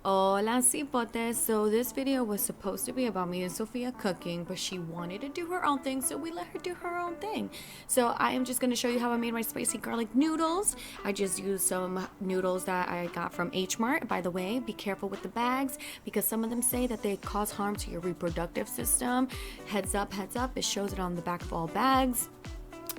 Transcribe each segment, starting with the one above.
Hola cipotes. So this video was supposed to be about me and Sophia cooking, but she wanted to do her own thing, so we let her do her own thing. So I am just going to show you how I made my spicy garlic noodles. I just used some noodles that I got from H Mart. By the way, be careful with the bags because some of them say that they cause harm to your reproductive system. Heads up, it shows it on the back of all bags.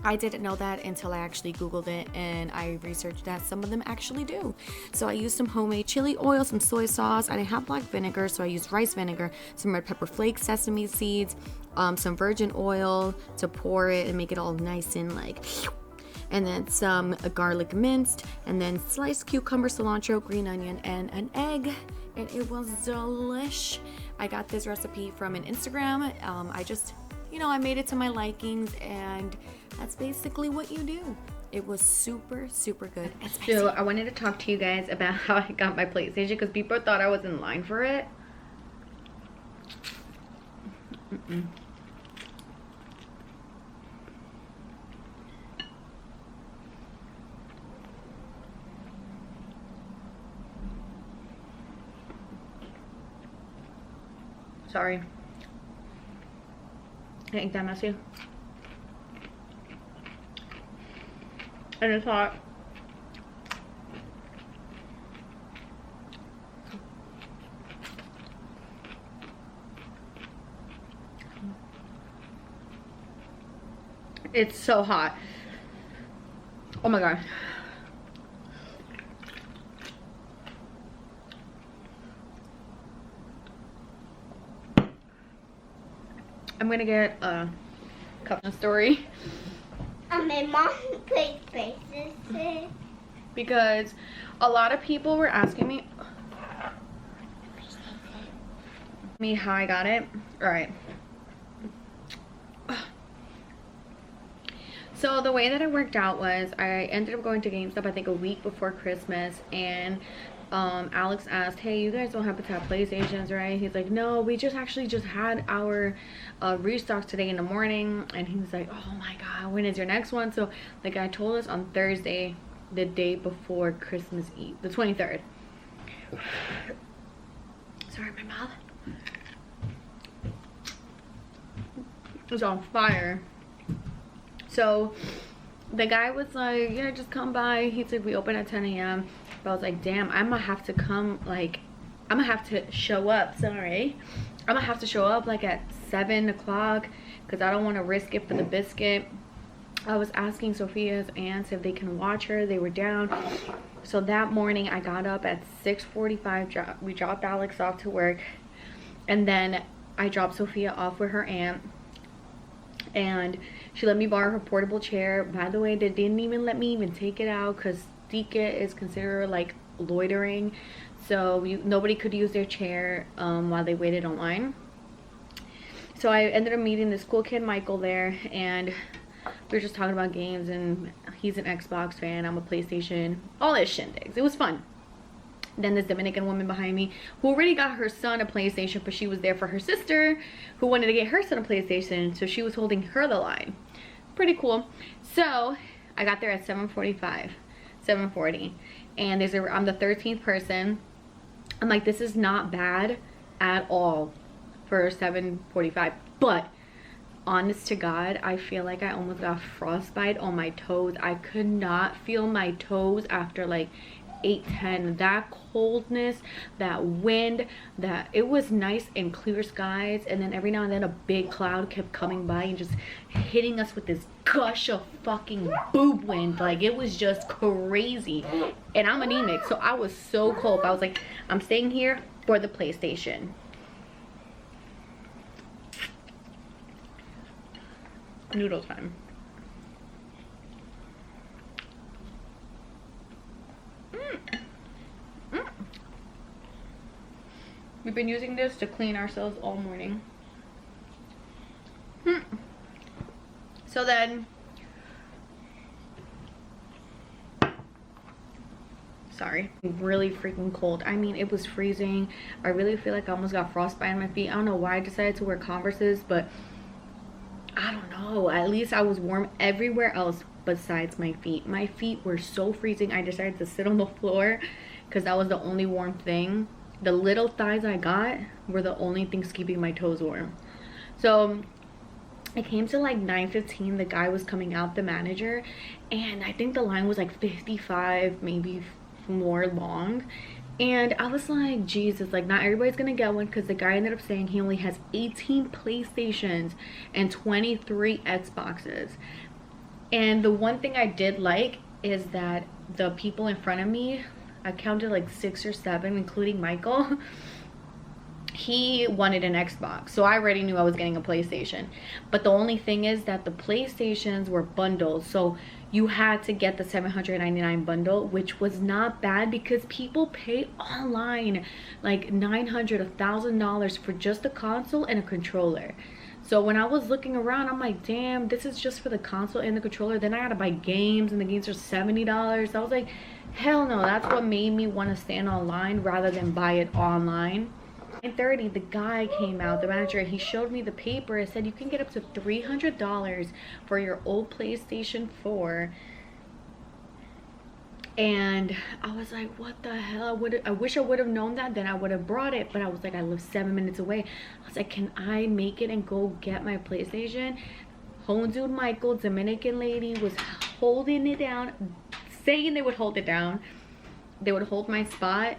I didn't know that until I actually Googled it and I researched that some of them actually do. So I used some homemade chili oil, some soy sauce. I didn't have black vinegar, so I used rice vinegar, some red pepper flakes, sesame seeds, some virgin oil to pour it and make it all nice and like, and then some garlic minced, and then sliced cucumber, cilantro, green onion, and an egg. And it was delish. I got this recipe from an Instagram. I made it to my likings, and that's basically what you do. It was super, super good. So I wanted to talk to you guys about how I got my PlayStation because people thought I was in line for it. Sorry. Ain't that messy? And it's hot. It's so hot. Oh my god. I'm gonna get a cup of story. My mom plays faces Because a lot of people were asking me how I got it. All right. So the way that it worked out was I ended up going to GameStop I think a week before Christmas, and Alex asked, hey, you guys don't happen to have PlayStations, right? He's like, no, we just had our restock today in the morning. And he's like, oh my god, when is your next one? So like I told us on Thursday, the day before Christmas Eve, the 23rd. Sorry, my mouth is on fire. So the guy was like, yeah, just come by. He's like, we open at 10 a.m. But I was like, damn, I'm gonna have to come, like, I'm gonna have to show up, sorry. I'm gonna have to show up like at 7 o'clock because I don't want to risk it for the biscuit. I was asking Sophia's aunts if they can watch her. They were down. So that morning I got up at 6:45. We dropped Alex off to work. And then I dropped Sophia off with her aunt. And she let me borrow her portable chair. By the way, they didn't even let me even take it out because ticket is considered like loitering, so nobody could use their chair while they waited online. So I ended up meeting this cool kid Michael there, and we were just talking about games, and he's an Xbox fan, I'm a PlayStation, all his shindigs. It was fun. Then this Dominican woman behind me who already got her son a PlayStation, but she was there for her sister who wanted to get her son a PlayStation, so she was holding her the line. Pretty cool. So I got there at 7:45, 7:40, and I'm the 13th person. I'm like, this is not bad at all for 7:45, but honest to God, I feel like I almost got frostbite on my toes. I could not feel my toes after like 8:10. That coldness, that wind, that it was nice and clear skies, and then every now and then a big cloud kept coming by and just hitting us with this gush of fucking boob wind. Like, it was just crazy. And I'm anemic, so I was so cold. I was like, I'm staying here for the PlayStation. Noodle time. We've been using this to clean ourselves all morning. So then, sorry, really freaking cold. I mean, it was freezing. I really feel like I almost got frostbite on my feet. I don't know why I decided to wear Converses, but I don't know. At least I was warm everywhere else besides my feet. My feet were so freezing. I decided to sit on the floor because that was the only warm thing. The little thighs I got were the only things keeping my toes warm. So it came to like 9:15. The guy was coming out, the manager, and I think the line was like 55, maybe more long. And I was like, Jesus, like not everybody's gonna get one, because the guy ended up saying he only has 18 PlayStations and 23 Xboxes. And the one thing I did like is that the people in front of me, I counted like 6 or 7, including Michael, he wanted an Xbox. So I already knew I was getting a PlayStation. But the only thing is that the PlayStations were bundled. So you had to get the $799 bundle, which was not bad, because people pay online like $900, $1,000 for just a console and a controller. So when I was looking around, I'm like, damn, this is just for the console and the controller. Then I had to buy games, and the games are $70. I was like, hell no. That's what made me want to stand online rather than buy it online. 9:30, the guy came out, the manager. He showed me the paper. It said you can get up to $300 for your old PlayStation 4. And I was like, what the hell? I wish I would have known that. Then I would have brought it. But I was like, I live 7 minutes away. I was like, can I make it and go get my PlayStation? Home dude Michael, Dominican lady, was holding it down, saying they would hold it down. They would hold my spot,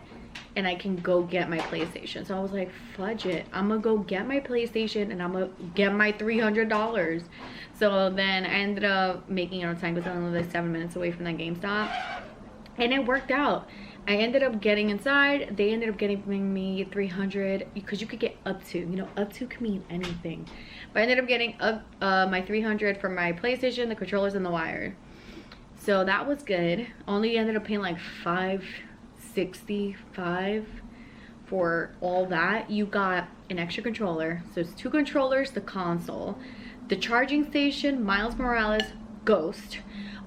and I can go get my PlayStation. So I was like, fudge it. I'm gonna go get my PlayStation, and I'm gonna get my $300. So then I ended up making it on time, because I only like 7 minutes away from that GameStop. And it worked out. I ended up getting inside. They ended up giving me $300, because you could get up to, you know, up to can mean anything. But I ended up getting my $300 for my PlayStation, the controllers, and the wire. So that was good. Only ended up paying like $565 for all that. You got an extra controller, so it's 2 controllers, the console, the charging station, Miles Morales Ghost,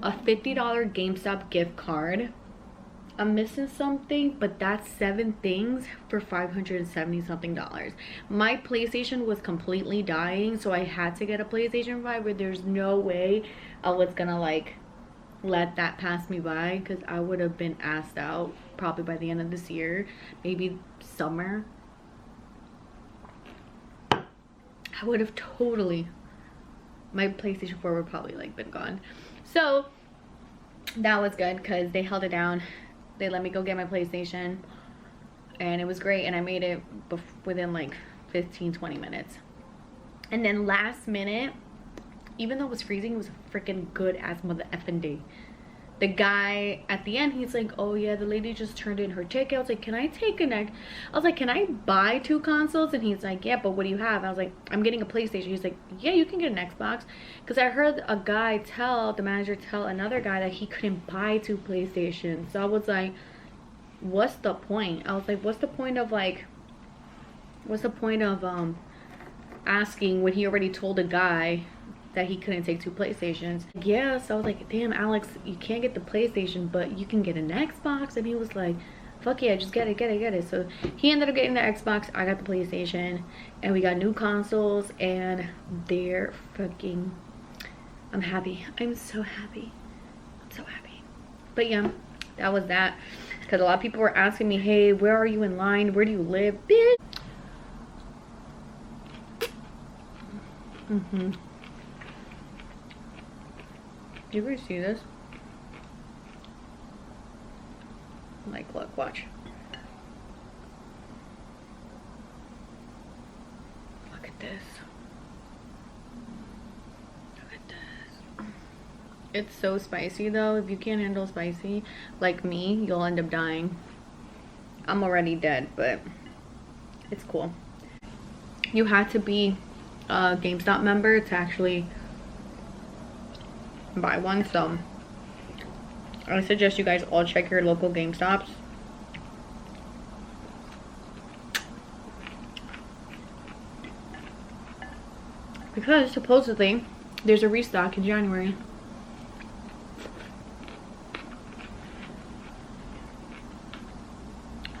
a $50 GameStop gift card. I'm missing something, but that's 7 things for $570 something. My PlayStation was completely dying, so I had to get a PlayStation 5, but there's no way I was gonna like let that pass me by, because I would have been asked out probably by the end of this year, maybe summer. I would have totally, my PlayStation 4 would probably like been gone. So that was good, because they held it down. They let me go get my PlayStation, and it was great, and I made it within like 15-20 minutes. And then last minute, even though it was freezing, it was a freaking good ass mother effing day. The guy at the end, he's like, oh yeah, the lady just turned in her ticket. I was like, can I take I was like, can I buy 2 consoles? And he's like, yeah, but what do you have? I was like, I'm getting a PlayStation. He's like, yeah, you can get an Xbox. Because I heard a guy the manager tell another guy that he couldn't buy 2 PlayStations. So I was like, what's the point? I was like, what's the point of asking when he already told a guy that he couldn't take 2 PlayStations? Yeah, so I was like, damn, Alex, you can't get the PlayStation, but you can get an Xbox. And he was like, fuck yeah, just get it. So he ended up getting the Xbox, I got the PlayStation, and we got new consoles, and they're fucking, I'm happy. I'm so happy. But yeah, that was that. Because a lot of people were asking me, hey, where are you in line? Where do you live? Bitch. You guys see this? Like, look, watch. Look at this. Look at this. It's so spicy though. If you can't handle spicy, like me, you'll end up dying. I'm already dead, but it's cool. You had to be a GameStop member to actually buy one, so I suggest you guys all check your local GameStops. Because supposedly there's a restock in January.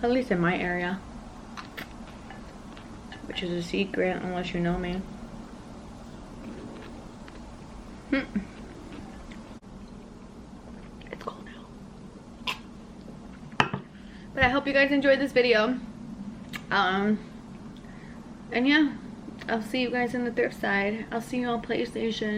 At least in my area, which is a secret unless you know me. It's cold now. But I hope you guys enjoyed this video. And yeah, I'll see you guys in the thrift side. I'll see you on PlayStation.